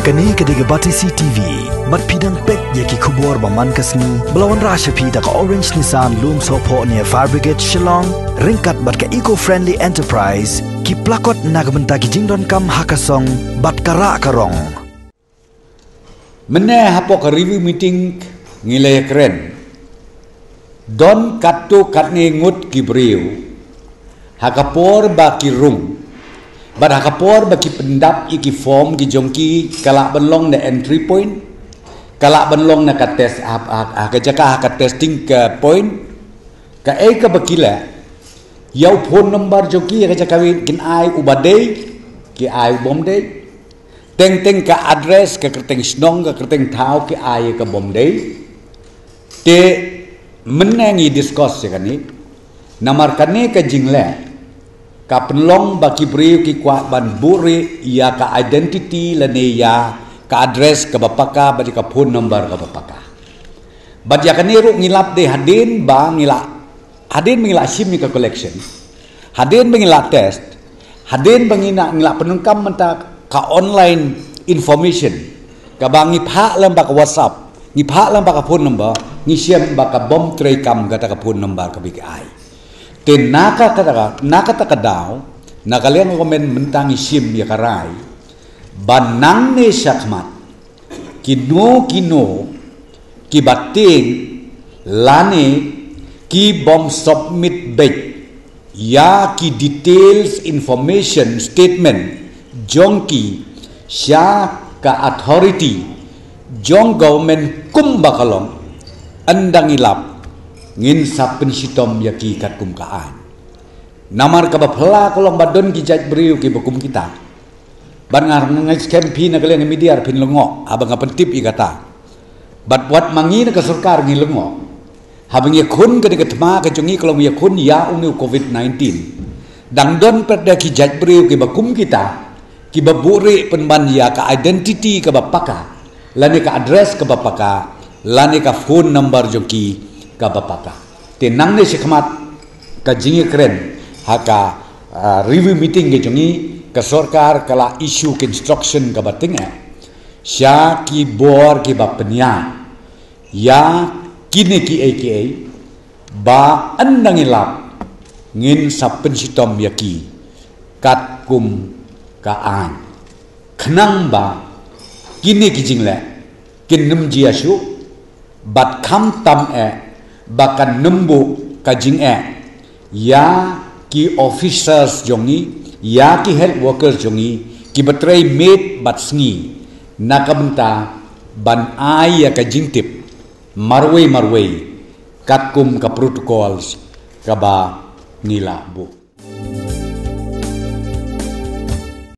Kani kediga batisi TV, mat pidang pek yaki kubor baman kasni, belawan rasha pida ka orange Nissan loom sopo near Fire Brigade Shillong, ringkat bat ka eco-friendly enterprise, ki plakot nagbenta ki jingdon kam hakasong, bat kara karong. Mene hapo ka review meeting ngilay keren. Don katu katni ngut ki Briew, hakapor ba ki rung, bad hakapor ba ki pendap iki form ki jongki kalak benlong na entry point, kalak benlong na ka test ka Jaka ka testing ke point, ka ka bakila, yau phone number jongki ka Jaka kin ai ubadei, ki ai bomdei, teng ka address ka kerteng snong ka kerteng thau ki ai ka bomdei, te menangi discuss kan ni namar kane ka jingle ka penlong baki Briew ki kwa ban buri ya ka identity lane ya ka address ka bapaka badi ka phone number ka bapaka bad ya kane ru ngilap de hadin ba ngila sim ka collection hadin mengila test hadin bangina ngila penungkam menta ka online information ka bangi pha lam ba ka WhatsApp ni pha lam ba ka phone number ni siam ba ka bom tray kam gata ka phone number ka biki ai ten naka takadaw nakalian komen mentang isim ya karai banang ne syakmat kino ki bating lane ki bom submit back ya ki details information statement jongki sya ka authority jong government kum bakalong andang ilap ngin sapen sitom yaki kat kum kaan namar ka bapla kolong badon ki jaj Briew ki bakum kita ban ngar ngai campaign na kalian media pin lengo abang apentip i kata bat buat mangi na ka Sorkar ngi lengo habang yakun ka dikatma ka jongi kolong yakun ya unu COVID-19 dang don perda ki jaj Briew ki bakum kita ki baburi penban ya ka identity ka bapaka lani ka address ka bapaka lani ka phone number joki ka bapaka tenang ne sikmat ka jingi keren haka review meeting ge jongi ka Sorkar kala issue ke instruction ka batinga sya ki bor ki bapnya ya kini ki aka ba andang ilap ngin sapen sitom yaki kat kum kaan khnang ba kini ki jingle kin num jiasu bat kham tam bakan nembu kajing ya ki officers jongi ya ki health workers jongi ki betray mate bat sngi nakabenta ban ai ya kajing tip marway katkum ka protocols ka ba nila bu